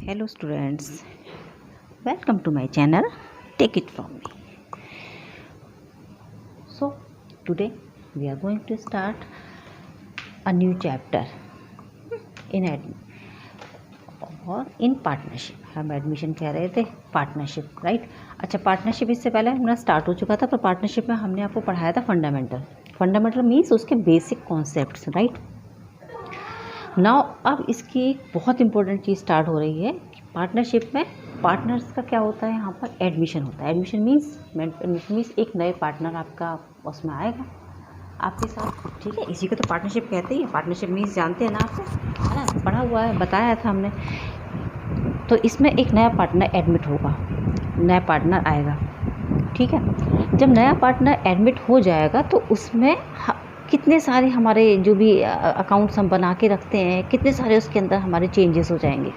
Hello students, welcome to my channel. Take it from me. So today we are going to start a new chapter in partnership. हम admission कह रहे थे partnership, right. अच्छा, partnership इससे पहले हमारा start हो चुका था, पर पार्टनरशिप में हमने आपको पढ़ाया था फंडामेंटल मीन्स उसके बेसिक कॉन्सेप्ट्स, राइट। नाउ अब इसकी एक बहुत इंपॉर्टेंट चीज़ स्टार्ट हो रही है कि पार्टनरशिप में पार्टनर्स का क्या होता है, यहाँ पर एडमिशन होता है। एडमिशन मीन्स एक नए पार्टनर आपका उसमें आएगा आपके साथ, ठीक है। इसी को तो पार्टनरशिप कहते हैं। पार्टनरशिप मीन्स जानते हैं ना आपको, है ना, पढ़ा हुआ है, बताया था हमने। तो इसमें एक नया पार्टनर एडमिट होगा, नया पार्टनर आएगा, ठीक है। जब नया पार्टनर एडमिट हो जाएगा तो उसमें कितने सारे हमारे जो भी अकाउंट्स हम बना के रखते हैं, कितने सारे उसके अंदर हमारे चेंजेस हो जाएंगे,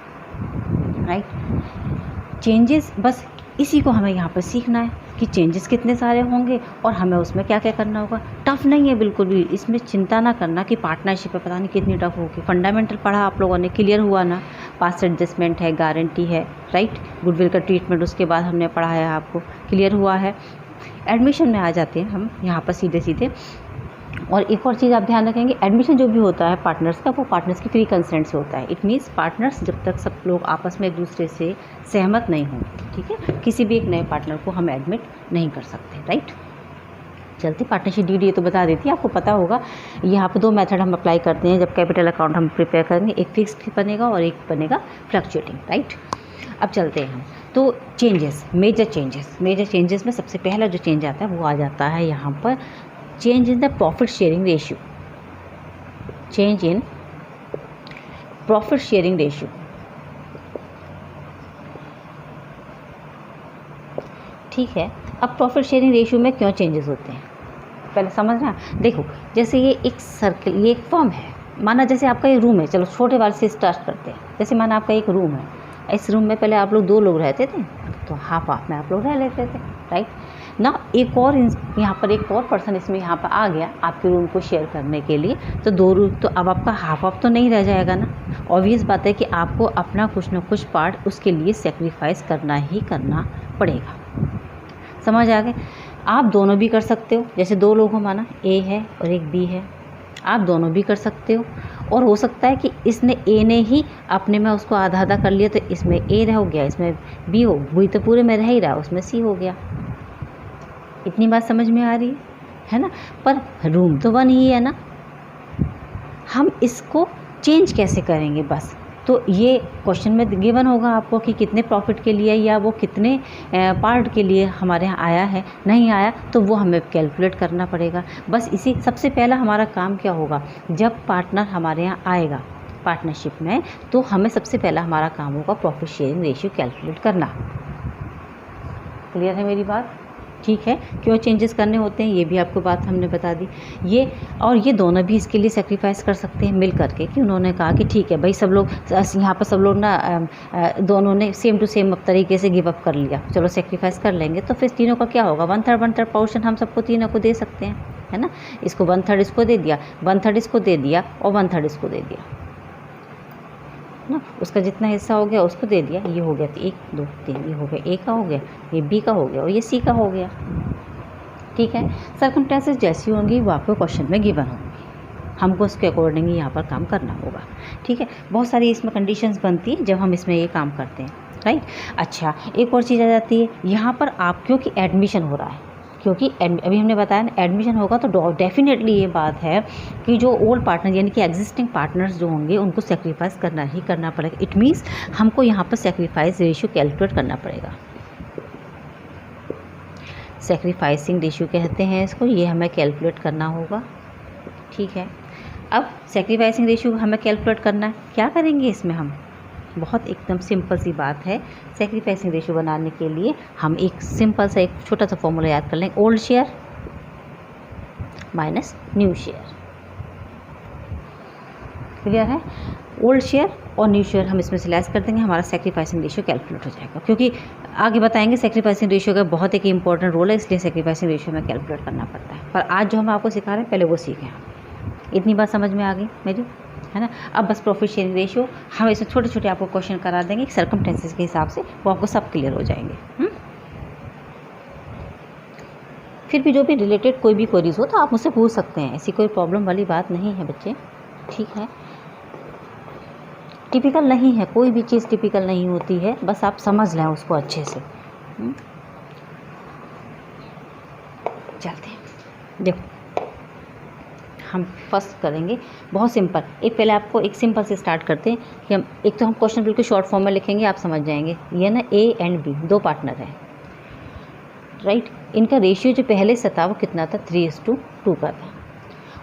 राइट। चेंजेस, बस इसी को हमें यहाँ पर सीखना है कि चेंजेस कितने सारे होंगे और हमें उसमें क्या क्या करना होगा। टफ़ नहीं है बिल्कुल भी, इसमें चिंता ना करना कि पार्टनरशिप है पता नहीं कितनी टफ होगी। फंडामेंटल पढ़ा आप लोगों ने, क्लियर हुआ ना। पास्ट एडजस्टमेंट है, गारंटी है, राइट। गुडविल का ट्रीटमेंट उसके बाद हमने पढ़ाया आपको, क्लियर हुआ है। एडमिशन में आ जाते हैं हम यहाँ पर सीधे। और एक और चीज़ आप ध्यान रखेंगे, एडमिशन जो भी होता है पार्टनर्स का, वो पार्टनर्स की फ्री कंसेंट से होता है। इट मीन्स पार्टनर्स जब तक सब लोग आपस में एक दूसरे से सहमत नहीं हों, ठीक है, किसी भी एक नए पार्टनर को हम एडमिट नहीं कर सकते, राइट। चलते पार्टनरशिप डीड ये तो बता देती है, आपको पता होगा। यहाँ पर दो मेथड हम अप्लाई करते हैं जब कैपिटल अकाउंट हम प्रिपेयर करेंगे, एक फिक्स्ड बनेगा और एक बनेगा फ्लक्चुएटिंग, राइट। अब चलते हैं हम तो मेजर चेंजेस में सबसे पहला जो चेंज आता है वो आ जाता है यहाँ पर change in the profit sharing ratio. ठीक है। अब प्रॉफिट शेयरिंग रेशियो में क्यों चेंजेस होते हैं पहले समझना। देखो, जैसे ये एक सर्कल, ये एक फॉर्म है, माना जैसे आपका ये रूम है, चलो छोटे वाले से स्टार्ट करते हैं। जैसे माना आपका एक रूम है, इस रूम में पहले आप लोग 2 लोग रहते थे, तो हाफ में आप लोग रह लेते थे, राइट ना। एक और यहाँ पर एक और पर्सन इसमें यहाँ पर आ गया आपके रूम को शेयर करने के लिए, तो 2 रूम, तो अब आपका हाफ तो नहीं रह जाएगा ना। ऑब्वियस बात है कि आपको अपना कुछ ना कुछ पार्ट उसके लिए सेक्रीफाइस करना ही करना पड़ेगा। समझ आ गए। आप दोनों भी कर सकते हो, जैसे 2 लोग हो, माना ए है और एक बी है, आप दोनों भी कर सकते हो। और हो सकता है कि इसने ए ने ही अपने में उसको आधा आधा कर लिया, तो इसमें ए रह गया, इसमें बी हो, वही तो पूरे में रह ही रहा, उसमें सी हो गया। इतनी बात समझ में आ रही है ना। पर रूम तो 1 ही है ना, हम इसको चेंज कैसे करेंगे, बस तो ये क्वेश्चन में गिवन होगा आपको कि कितने प्रॉफिट के लिए या वो कितने पार्ट के लिए हमारे यहाँ आया है, नहीं आया, तो वो हमें कैलकुलेट करना पड़ेगा। बस इसी सबसे पहला हमारा काम क्या होगा, जब पार्टनर हमारे यहाँ आएगा पार्टनरशिप में, तो हमें सबसे पहला हमारा काम होगा प्रॉफिट शेयरिंग रेशियो कैलकुलेट करना। क्लियर है मेरी बात, ठीक है। क्यों चेंजेस करने होते हैं ये भी आपको बात हमने बता दी। ये दोनों भी इसके लिए सेक्रीफाइस कर सकते हैं मिल करके, कि उन्होंने कहा कि ठीक है भाई, सब लोग यहाँ पर सब लोग ना दोनों ने सेम टू सेम तरीके से गिव अप कर लिया, चलो सेक्रीफाइस कर लेंगे, तो फिर तीनों का क्या होगा, 1/3 पोर्शन हम सबको तीनों को दे सकते हैं, है ना। इसको 1/3 इसको दे दिया, 1/3 इसको दे दिया और 1/3 इसको दे दिया ना। उसका जितना हिस्सा हो गया उसको दे दिया। ये हो गया 1 2 3, ये हो गया ए का हो गया, ये बी का हो गया और ये सी का हो गया, ठीक है। सर्कमस्टेंसेस जैसी होंगी वो आपको क्वेश्चन में गिवन होंगी, हमको उसके अकॉर्डिंग यहाँ पर काम करना होगा, ठीक है। बहुत सारी इसमें कंडीशंस बनती है जब हम इसमें ये काम करते हैं, राइट। अच्छा, एक और चीज़ आ जाती है यहाँ पर, आप क्योंकि एडमिशन हो रहा है, क्योंकि अभी हमने बताया ना एडमिशन होगा, तो डेफिनेटली ये बात है कि जो ओल्ड पार्टनर यानी कि एग्जिस्टिंग पार्टनर्स जो होंगे उनको सेक्रीफाइस करना ही करना पड़ेगा। इट मीन्स हमको यहाँ पर सेक्रीफाइस रेशियो कैलकुलेट करना पड़ेगा। सेक्रीफाइसिंग रेशियो कहते हैं इसको, ये हमें कैलकुलेट करना होगा, ठीक है। अब सेक्रीफाइसिंग रेशियो हमें कैलकुलेट करना है, क्या करेंगे इसमें हम, बहुत एकदम सिंपल सी बात है। सेक्रीफाइसिंग रेशियो बनाने के लिए हम एक सिंपल सा एक छोटा सा फॉर्मूला याद कर लेंगे, old share minus new share. Clear है। ओल्ड शेयर और न्यू शेयर हम इसमें से लेस कर देंगे, हमारा सेक्रीफाइसिंग रेशियो कैलकुलेट हो जाएगा। क्योंकि आगे बताएंगे सेक्रीफाइसिंग रेशियो का बहुत एक इंपॉर्टेंट रोल है, इसलिए सेक्रीफाइसिंग रेशियो में कैलकुलेट करना पड़ता है। पर आज जो हम आपको सिखा रहे हैं पहले वो सीखें। इतनी बात समझ में आ गई मेरी, है ना। अब बस प्रॉफिट शेयरिंग रेशियो हम इसमें छोटे छोटे आपको क्वेश्चन करा देंगे सर्कमस्टेंसेस के हिसाब से, वो आपको सब क्लियर हो जाएंगे। फिर भी जो भी रिलेटेड कोई भी क्वेरीज हो तो आप मुझसे पूछ सकते हैं, ऐसी कोई प्रॉब्लम वाली बात नहीं है बच्चे, ठीक है। टिपिकल नहीं है, कोई भी चीज़ टिपिकल नहीं होती है, बस आप समझ लें उसको अच्छे से। चलते हैं, देखो हम फर्स्ट करेंगे बहुत सिंपल। एक पहले आपको एक सिंपल से स्टार्ट करते हैं कि हम एक तो हम क्वेश्चन बिल्कुल शॉर्ट फॉर्म में लिखेंगे, आप समझ जाएंगे। ये ना ए एंड बी दो पार्टनर हैं, राइट। इनका रेशियो जो पहले से था वो कितना था, 3:2 का था।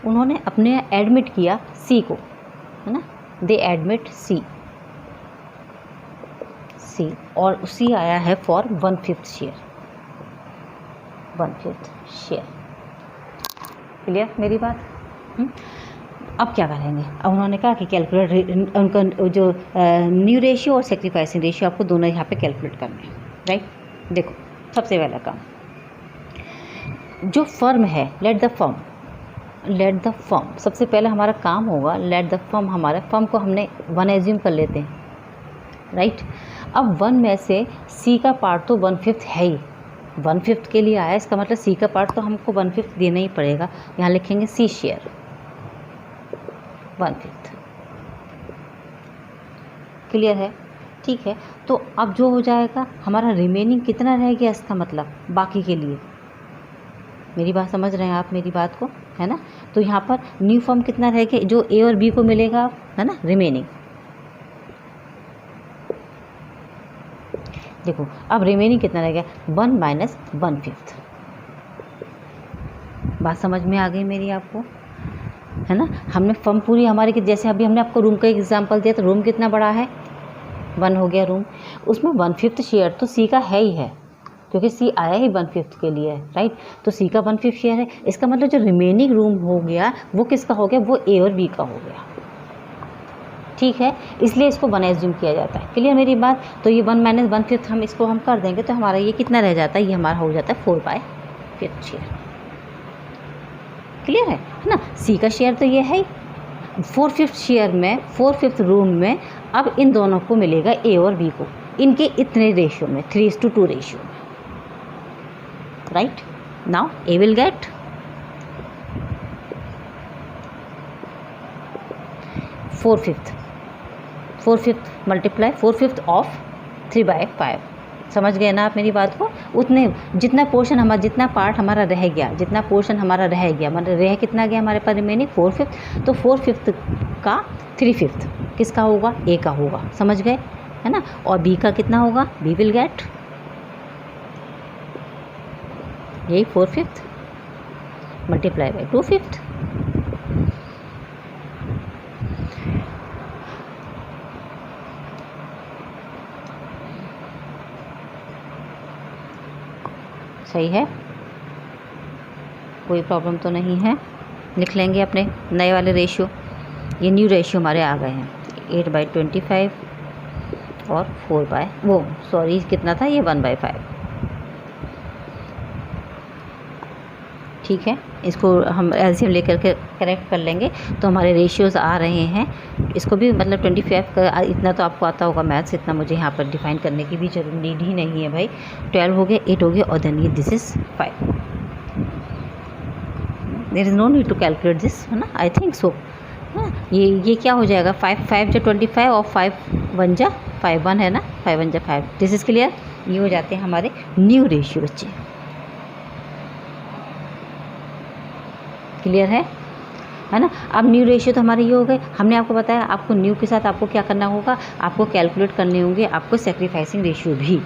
उन्होंने अपने एडमिट किया सी को, है ना, दे एडमिट सी, और सी आया है फॉर 1/5 शेयर, 1/5 शेयर। क्लियर मेरी बात? अब क्या करेंगे, अब उन्होंने कहा कि कैलकुलेट उनका जो न्यू रेशियो और सेक्रीफाइसिंग रेशियो आपको दोनों यहाँ पे कैलकुलेट करना है, राइट। देखो सबसे पहला काम, जो फर्म है, लेट द फर्म, सबसे पहले हमारा काम होगा लेट द फर्म। हमारा फर्म को हमने 1 एज्यूम कर लेते हैं, राइट। अब 1 में से सी का पार्ट तो 1/5 है ही, 1/5 के लिए आया, इसका मतलब सी का पार्ट तो हमको 1/5 देना ही पड़ेगा। यहाँ लिखेंगे सी शेयर 1/5। क्लियर है? ठीक है। तो अब जो हो जाएगा हमारा रिमेनिंग कितना रह गया, इसका मतलब बाकी के लिए। मेरी बात समझ रहे हैं आप मेरी बात को, है ना। तो यहाँ पर न्यू फॉर्म कितना रह गया, जो ए और बी को मिलेगा, है ना, रिमेनिंग। देखो अब रिमेनिंग कितना रह गया, 1 माइनस 1/5। बात समझ में आ गई मेरी आपको, है ना। हमने फर्म पूरी हमारी, जैसे अभी हमने आपको रूम का एग्जांपल दिया, तो रूम कितना बड़ा है, 1 हो गया रूम, उसमें 1/5 शेयर तो सी का है ही है, क्योंकि सी आया ही 1/5 के लिए है, राइट। तो सी का 1/5 शेयर है, इसका मतलब जो रिमेनिंग रूम हो गया वो किसका हो गया, वो ए और बी का हो गया, ठीक है। इसलिए इसको 1 एज्यूम किया जाता है। क्लियर मेरी बात? तो ये 1 माइनस 1/5 हम इसको हम कर देंगे तो हमारा ये कितना रह जाता है, ये हमारा हो जाता है 4/5 शेयर। क्लियर है ना। सी का शेयर तो ये है ही, 4/5 शेयर में, 4/5 रूम में अब इन दोनों को मिलेगा ए और बी को, इनके इतने रेशियो में, 3:2 रेशियो में, right. Now A will get 4/5 multiply 4/5 of 3/5। समझ गए ना आप मेरी बात को? उतने जितना पोर्शन हमारा, जितना पार्ट हमारा रह गया, जितना पोर्शन हमारा रह गया, मतलब रह कितना गया हमारे पास रिमेनिंग 4/5, तो 4/5 का 3/5 किसका होगा, ए का होगा। समझ गए, है ना। और बी का कितना होगा, बी विल गेट यही 4/5 मल्टीप्लाई बाई 2/5। सही है, कोई प्रॉब्लम तो नहीं है। लिख लेंगे अपने नए वाले रेशियो। ये न्यू रेशियो हमारे आ गए हैं 8/25 और 4 कितना था ये 1/5। ठीक है, इसको हम एलसीएम लेकर के करेक्ट कर लेंगे तो हमारे रेशियोज़ आ रहे हैं। इसको भी मतलब 25 का इतना तो आपको आता होगा मैथ्स, इतना मुझे यहाँ पर डिफाइन करने की भी जरूर नीड ही नहीं है भाई। 12 हो गया, 8 हो गया, और देन ये this is 5। There is no need to calculate this, है ना, आई थिंक सो। ये क्या हो जाएगा, 5 जो 25 और 5 1 जा 5 1 है ना, 5 1 जा 5। This is clear. ये हो जाते हैं हमारे न्यू रेशियो बच्चे। क्लियर है ना। अब न्यू रेशियो तो हमारे ये हो गए। हमने आपको बताया आपको न्यू के साथ आपको क्या करना होगा, आपको कैलकुलेट करने होंगे आपको सेक्रीफाइसिंग रेशियो भी।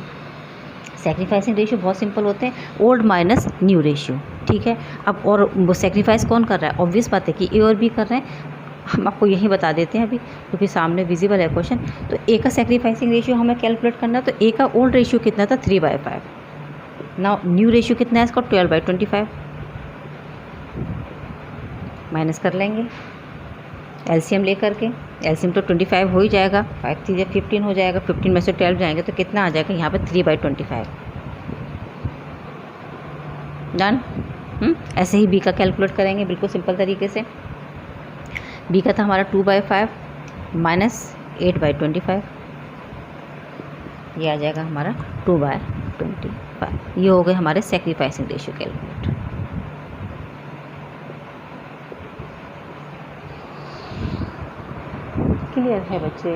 सेक्रीफाइसिंग रेशियो बहुत सिंपल होते हैं, ओल्ड माइनस न्यू रेशियो, ठीक है। अब और वो सेक्रीफाइस कौन कर रहा है, ऑब्वियस बात है कि ए और बी कर रहे हैं। हम आपको यही बता देते हैं अभी क्योंकि सामने विजिबल है क्वेश्चन। तो ए का सेक्रीफाइसिंग रेशियो हमें कैलकुलेट करना, तो ए का ओल्ड रेशियो कितना था 3/5। नाउ न्यू रेशियो कितना है इसका 12/25। माइनस कर लेंगे एलसीएम लेकर के। एलसीएम तो 25 हो ही जाएगा, 5 3 15 हो जाएगा, 15 में से 12 जाएंगे तो कितना आ जाएगा यहाँ पे 3/25। डन। ऐसे ही बी का कैलकुलेट करेंगे बिल्कुल सिंपल तरीके से। बी का था हमारा 2/5 माइनस 8/25, ये आ जाएगा हमारा 2/25। ये हो गए हमारे सेक्रीफाइसिंग रेशियो कैलकुलेट। क्लियर है बच्चे?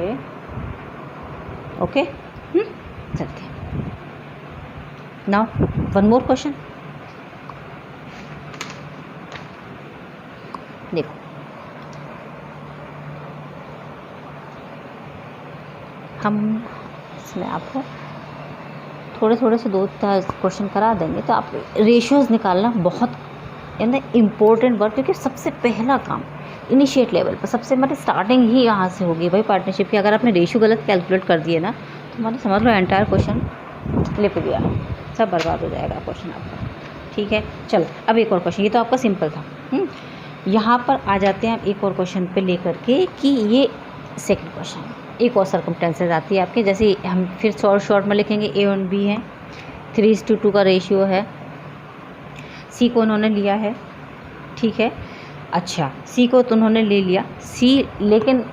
ओके, चलते हैं। Now one more question. देखो, हम इसमें आपको थोड़े थोड़े से 2 क्वेश्चन करा देंगे, तो आप रेशियोज़ निकालना बहुत इम्पोर्टेंट वर्क, क्योंकि सबसे पहला काम इनिशिएट लेवल पर सबसे मतलब स्टार्टिंग ही यहाँ से होगी भाई पार्टनरशिप की। अगर आपने रेशियो गलत कैलकुलेट कर दिए ना, तो मतलब समझ लो एंटायर क्वेश्चन लिप गया, सब बर्बाद हो जाएगा क्वेश्चन आपका। ठीक है, चलो अब एक और क्वेश्चन, ये तो आपका सिंपल था। यहाँ पर आ जाते हैं आप एक और क्वेश्चन पे लेकर के कि ये सेकंड क्वेश्चन, एक और सर्कमस्टेंसेस आती है आपके। जैसे हम फिर शॉर्ट में लिखेंगे, A और B है, 3:2 का रेशियो है, C को उन्होंने लिया है। ठीक है, अच्छा C को तो उन्होंने ले लिया, लेकिन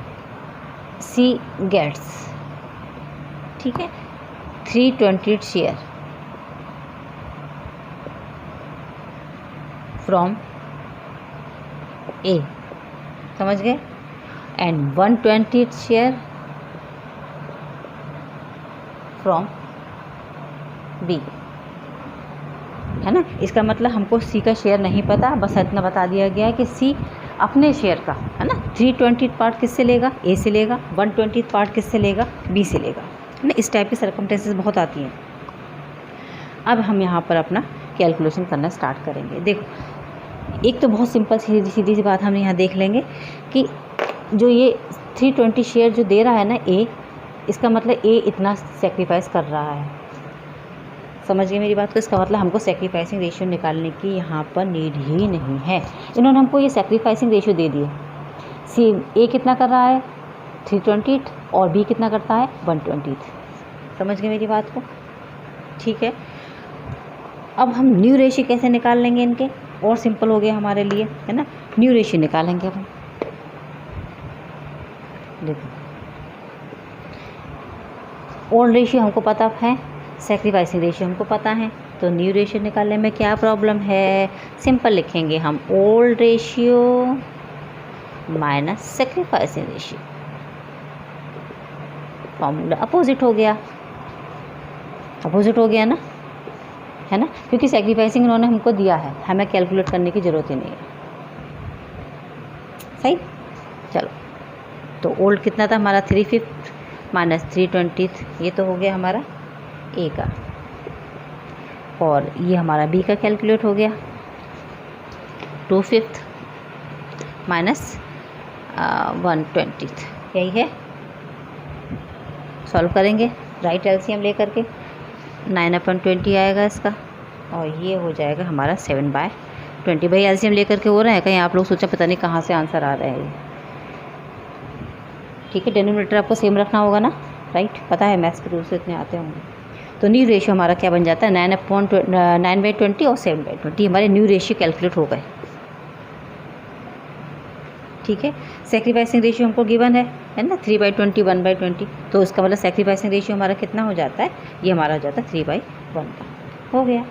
C गेट्स, ठीक है, 3/20 शेयर फ्रॉम A, समझ गए, एंड 1/20 शेयर फ्रॉम B, है ना। इसका मतलब हमको C का शेयर नहीं पता, बस इतना बता दिया गया है कि C अपने शेयर का, है ना, 3/20 पार्ट किससे लेगा, A से लेगा, 1/20 पार्ट किससे लेगा, B से लेगा, है ना। इस टाइप की सर्कमस्टेंसेस बहुत आती हैं। अब हम यहाँ पर अपना कैलकुलेशन करना स्टार्ट करेंगे। देखो, एक तो बहुत सिंपल सीधी सी बात हम यहाँ देख लेंगे कि जो ये 3/20 शेयर जो दे रहा है ना A, इसका मतलब A इतना सेक्रीफाइस कर रहा है, समझ गए मेरी बात को। इसका मतलब हमको सेक्रीफाइसिंग रेशियो निकालने की यहाँ पर नीड ही नहीं है। इन्होंने हमको ये सेक्रीफाइसिंग रेशियो दे दिए। A कितना कर रहा है, 3/20, और B कितना करता है, 1/20। समझ गए मेरी बात को? ठीक है, अब हम न्यू रेशियो कैसे निकाल लेंगे इनके, और सिंपल हो गया हमारे लिए, है ना। न्यू रेशियो निकालेंगे हम। देखो, ओल्ड रेशियो हमको पता है, सेक्रीफाइसिंग रेशियो हमको पता है, तो न्यू रेशियो निकालने में क्या प्रॉब्लम है, सिंपल लिखेंगे हम, old ratio minus sacrificing ratio. Formula opposite हो गया, अपोजिट हो गया ना, है ना, क्योंकि सेक्रीफाइसिंग उन्होंने हमको दिया है, हमें कैलकुलेट करने की ज़रूरत ही नहीं है। सही, चलो, तो ओल्ड कितना था हमारा, 3/5 माइनस 3/20, ये तो हो गया हमारा A का, और ये हमारा B का कैलकुलेट हो गया, 2/5 माइनस 1/20, यही है। सॉल्व करेंगे, राइट एलसीएम लेकर के 9/20 आएगा इसका, और ये हो जाएगा हमारा 7/20। भाई एलसीएम लेकर के हो रहा है, कहीं आप लोग सोचा पता नहीं कहाँ से आंसर आ रहा है। ठीक है, डिनोमिनेटर आपको सेम रखना होगा ना, राइट, पता है मैथ्स के रूल से इतने आते होंगे। तो न्यू रेशियो हमारा क्या बन जाता है, 9/20 और 7/20, हमारे न्यू रेशियो कैलकुलेट हो गए। ठीक है, सेक्रीफाइसिंग रेशियो हमको गिवन है ना, 3/20, 1/20, तो इसका मतलब सेक्रीफाइसिंग रेशियो हमारा कितना हो जाता है, ये हमारा हो जाता है 3/1 का, हो गया।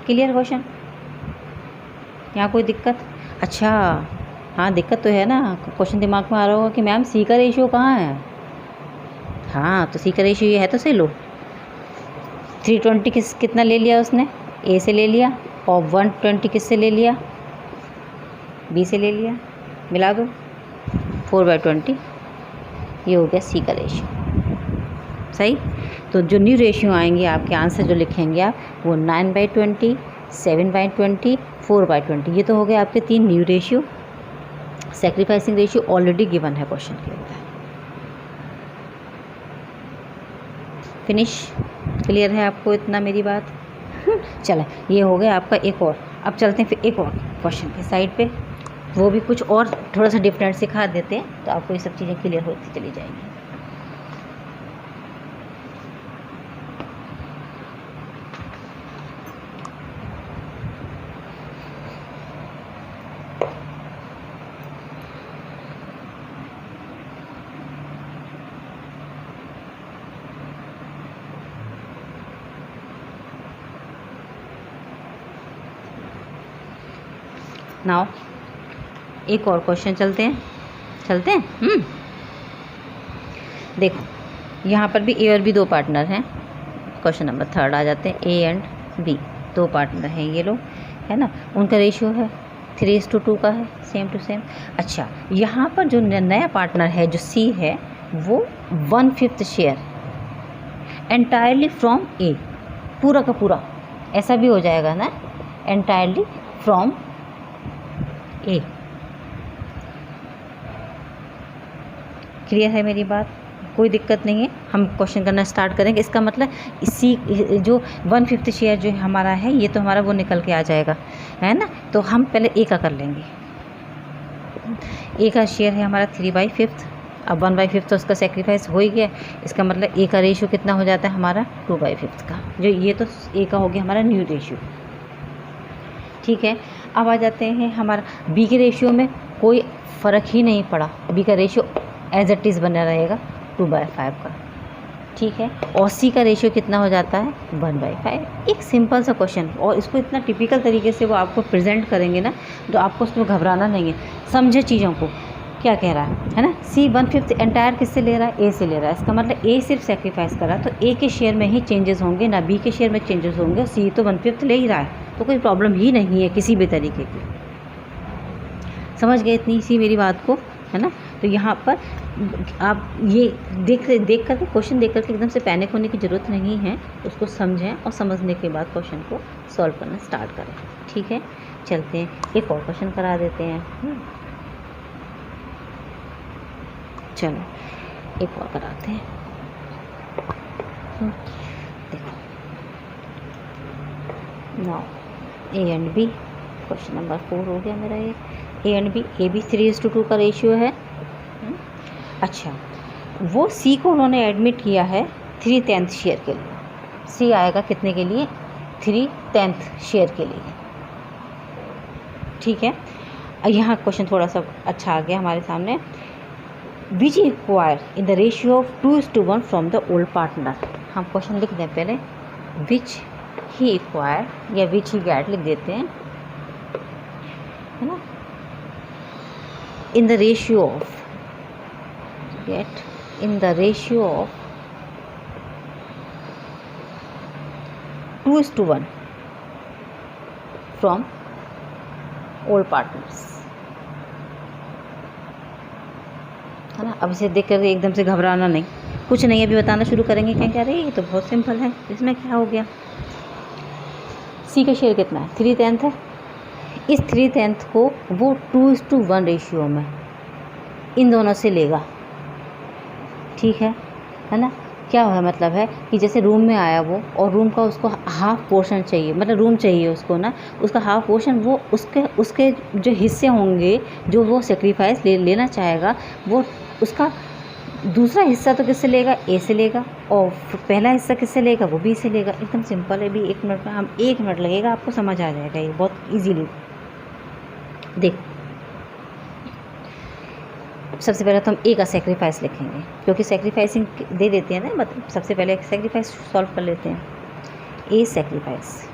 Clear question? यहाँ कोई दिक्कत? अच्छा हाँ, दिक्कत तो है ना, क्वेश्चन दिमाग में आ रहा होगा कि मैम C का रेशियो कहाँ है। हाँ, तो C का रेशियो ये है, तो सही लो, 3/20 कितना ले लिया उसने, A से ले लिया, और 1/20 किससे ले लिया, B से ले लिया, मिला दो, 4/20, ये हो गया C का रेशियो। सही, तो जो न्यू रेशियो आएंगे आपके आंसर जो लिखेंगे आप, वो 9/20, 7/20, 4/20, ये तो हो गए आपके 3 new ratio. Sacrificing ratio already given है क्वेश्चन के अंदर। फिनिश, क्लियर है आपको इतना मेरी बात? चले, ये हो गया आपका एक और। अब चलते हैं फिर एक और क्वेश्चन के साइड पे, वो भी कुछ और थोड़ा सा डिफरेंट सिखा देते हैं, तो आपको ये सब चीज़ें क्लियर होती चली जाएंगी। नाउ एक और क्वेश्चन चलते हैं। देखो यहाँ पर भी ए और बी दो पार्टनर हैं। क्वेश्चन नंबर 3 आ जाते हैं। ए एंड बी दो पार्टनर हैं ये लोग, है ना। उनका रेशियो है 3:2 का है, सेम टू सेम। अच्छा, यहाँ पर जो नया पार्टनर है जो सी है वो 1/5 शेयर एंटायरली फ्रॉम ए, पूरा का पूरा, ऐसा भी हो जाएगा ना, एंटायरली फ्रॉम ए। क्लियर है मेरी बात? कोई दिक्कत नहीं है। हम क्वेश्चन करना स्टार्ट करेंगे। इसका मतलब इसी जो 1/5 शेयर जो हमारा है ये तो हमारा वो निकल के आ जाएगा, है ना। तो हम पहले ए का कर लेंगे। ए का शेयर है हमारा 3/5। अब 1/5 तो उसका सेक्रीफाइस हो ही गया। इसका मतलब ए का रेशियो कितना हो जाता है हमारा 2/5 का। जो ये तो ए का हो गया हमारा न्यू रेशियो, ठीक है। अब आ जाते हैं हमारा बी के रेशियो में कोई फ़र्क ही नहीं पड़ा। बी का रेशियो एज इट इज़ बना रहेगा 2/5 का, ठीक है। और सी का रेशियो कितना हो जाता है 1/5। एक सिंपल सा क्वेश्चन, और इसको इतना टिपिकल तरीके से वो आपको प्रेजेंट करेंगे ना, तो आपको उसमें घबराना नहीं है। समझे चीज़ों को, क्या कह रहा है ना। सी 1/5 एंटायर किससे ले रहा है, ए से ले रहा है। इसका मतलब ए सिर्फ सेक्रीफाइस कर रहा है, तो ए के शेयर में ही चेंजेस होंगे, ना बी के शेयर में चेंजेस होंगे। सी तो 1/5 ले ही रहा है, तो कोई प्रॉब्लम ही नहीं है किसी भी तरीके की। समझ गए इतनी सी मेरी बात को, है ना। तो यहाँ पर आप ये देख कर क्वेश्चन देख करके एकदम से पैनिक होने की ज़रूरत नहीं है। उसको समझें और समझने के बाद क्वेश्चन को सॉल्व करना स्टार्ट करें, ठीक है। चलते हैं एक और क्वेश्चन करा देते हैं। चलो एक और कराते हैं। देखो now A and B, question number 4 हो गया मेरा ये। ए एंड बी, ए भी 3:2 का रेशियो है। अच्छा, वो सी को उन्होंने एडमिट किया है 3/10 शेयर के लिए। सी आएगा कितने के लिए, 3/10 शेयर के लिए, ठीक है। यहाँ क्वेश्चन थोड़ा सा अच्छा आ गया हमारे सामने। Which acquire in the ratio of 2:1 from the old partner. हम क्वेश्चन लिख दें पहले, विच ही एक्वायर या विच ही गैट लिख देते हैं, है ना। इन the ratio of, get in the ratio of 2:1 from old partners, है ना। अब इसे देख कर एकदम से घबराना नहीं, कुछ नहीं, अभी बताना शुरू करेंगे। क्या रहे, ये तो बहुत सिंपल है, इसमें क्या हो गया। सी का शेयर कितना है, 3/10 है। इस 3/10 को वो 2:1 रेशियो में इन दोनों से लेगा, ठीक है ना। क्या है मतलब है कि जैसे रूम में आया वो, और रूम का उसको हाफ पोर्शन चाहिए, मतलब रूम चाहिए उसको ना, उसका हाफ पोर्शन वो उसके जो हिस्से होंगे जो वो सेक्रीफाइस लेना चाहेगा, वो उसका दूसरा हिस्सा तो किससे लेगा, ए से लेगा, और पहला हिस्सा किससे लेगा, वो बी से लेगा। एकदम सिंपल है भी। 1 मिनट में, हम 1 मिनट लगेगा, आपको समझ आ जाएगा ये बहुत ईजीली। देख, सबसे पहले तो हम ए का सेक्रीफाइस लिखेंगे, क्योंकि सेक्रीफाइसिंग दे देते हैं ना, मतलब सबसे पहले सेक्रीफाइस सॉल्व कर लेते हैं। ए सेक्रीफाइस,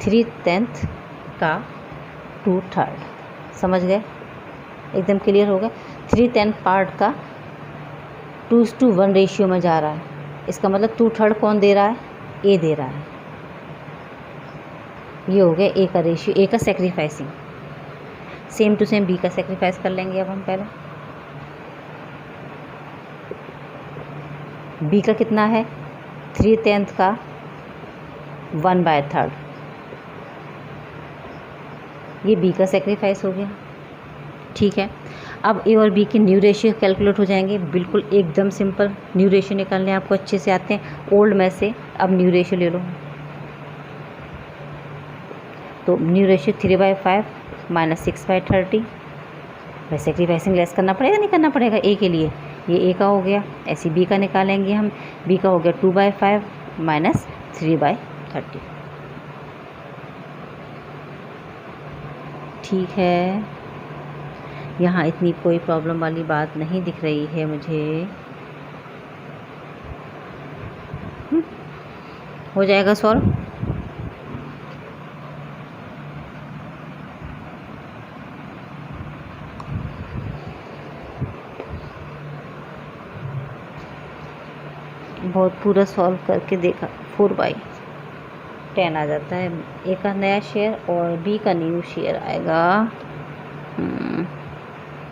थ्री टेंथ का 2/3, समझ गए, एकदम क्लियर हो गया। 3/10 पार्ट का 2:1 रेशियो में जा रहा है। इसका मतलब 2/3 कौन दे रहा है, ए दे रहा है। ये हो गया ए का रेशियो, ए का सेक्रीफाइसिंग। सेम टू सेम बी का सेक्रीफाइस कर लेंगे अब हम पहले। बी का कितना है, 3/10 का 1/3, ये बी का सेक्रीफाइस हो गया, ठीक है। अब ए और बी के न्यू रेशियो कैलकुलेट हो जाएंगे, बिल्कुल एकदम सिंपल। न्यू रेशियो निकालने आपको अच्छे से आते हैं, ओल्ड में से अब न्यू रेशियो ले लो। तो न्यू रेशियो 3/5 माइनस 6/30। वैसे सेक्रीफाइसिंग लेस करना पड़ेगा, नहीं करना पड़ेगा ए के लिए, ये ए का हो गया। ऐसे बी का निकालेंगे हम, बी का हो गया 2/5 माइनस 3/30, ठीक है। यहाँ इतनी कोई प्रॉब्लम वाली बात नहीं दिख रही है मुझे। हो जाएगा सॉल्व। बहुत पूरा सॉल्व करके देखा, 4/10 आ जाता है। ए का नया शेयर और बी का न्यू शेयर आएगा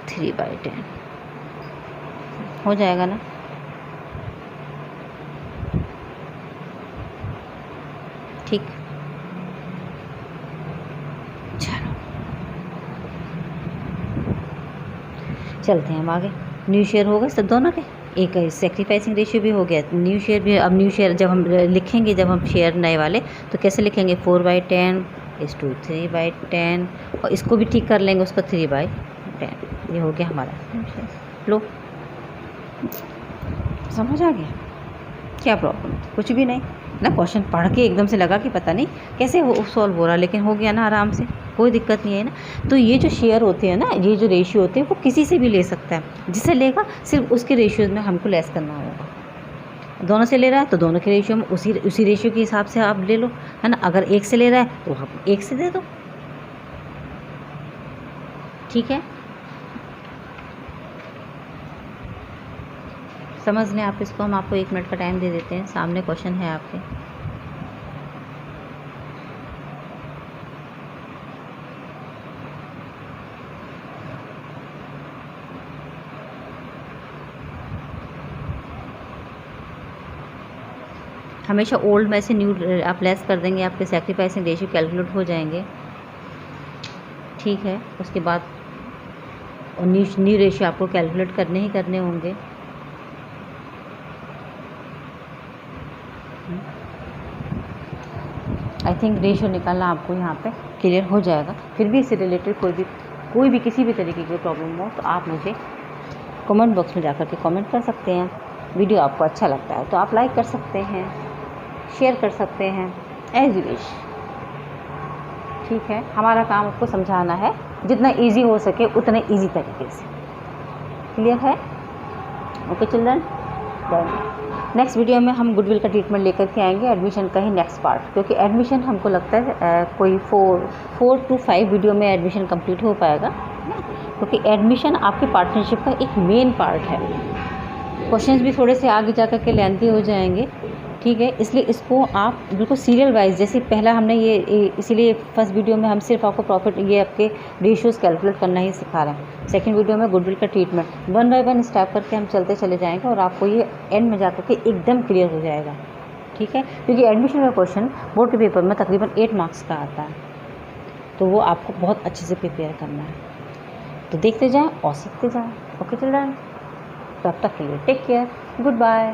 3/10। हो जाएगा ना? ठीक, चलो चलते हैं हम आगे। न्यू शेयर हो गए सब दोनों के, एक सेक्रीफाइसिंग रेशियो भी हो गया, न्यू शेयर भी। अब न्यू शेयर जब हम लिखेंगे, जब हम शेयर नए वाले, तो कैसे लिखेंगे? 4/10 इस टू 3/10, और इसको भी ठीक कर लेंगे, उसको 3/10। ये हो गया हमारा। लो, समझ आ गया? क्या प्रॉब्लम? कुछ भी नहीं ना। क्वेश्चन पढ़ के एकदम से लगा कि पता नहीं कैसे सॉल्व हो रहा, लेकिन हो गया ना आराम से, कोई दिक्कत नहीं है ना। तो ये जो शेयर होते हैं ना, ये जो रेशियो होते हैं, वो किसी से भी ले सकता है। जिससे लेगा सिर्फ उसके रेशियोज में हमको लेस करना होगा। दोनों से ले रहा है तो दोनों के रेशियो में उसी रेशियो के हिसाब से आप ले लो, है ना। अगर एक से ले रहा है तो आप एक से दे दो, ठीक है। समझ लें आप इसको। हम आपको 1 मिनट का टाइम दे देते हैं, सामने क्वेश्चन है आपके। हमेशा ओल्ड में से न्यू आप लेस कर देंगे, आपके सेक्रीफाइसिंग रेशियो कैलकुलेट हो जाएंगे, ठीक है। उसके बाद और न्यू रेशियो आपको कैलकुलेट करने ही करने होंगे। आई थिंक रेशियो निकालना आपको यहाँ पे क्लियर हो जाएगा। फिर भी इससे रिलेटेड कोई भी किसी भी तरीके की प्रॉब्लम हो तो आप मुझे कमेंट बॉक्स में जाकर के कमेंट कर सकते हैं। वीडियो आपको अच्छा लगता है तो आप लाइक कर सकते हैं, शेयर कर सकते हैं, एज यू विश, ठीक है। हमारा काम आपको समझाना है, जितना इजी हो सके उतने इजी तरीके से। क्लियर है? ओके चिल्ड्रन, नेक्स्ट वीडियो में हम गुडविल का ट्रीटमेंट लेकर के आएंगे, एडमिशन का ही नेक्स्ट पार्ट। क्योंकि एडमिशन हमको लगता है कोई 4 to 5 वीडियो में एडमिशन कंप्लीट हो पाएगा, क्योंकि एडमिशन आपके पार्टनरशिप का एक मेन पार्ट है। क्वेश्चंस भी थोड़े से आगे जा कर के लेंथी हो जाएंगे, ठीक है। इसलिए इसको आप बिल्कुल सीरियल वाइज, जैसे पहला हमने ये इसीलिए फर्स्ट वीडियो में हम सिर्फ आपको प्रॉफिट ये आपके रेशियोज़ कैलकुलेट करना ही सिखा रहे हैं। सेकंड वीडियो में गुडविल का ट्रीटमेंट 1 बाय 1 स्टेप करके हम चलते चले जाएंगे और आपको ये एंड में जाकर के एकदम क्लियर हो जाएगा, ठीक है। क्योंकि एडमिशन का क्वेश्चन बोर्ड के पेपर में तकरीबन 8 मार्क्स का आता है, तो वो आपको बहुत अच्छे से प्रिपेयर करना है। तो देखते जाएँ और सीखते जाएँ। ओके चिल्ड्रन, तब तक के लिए टेक केयर, गुड बाय।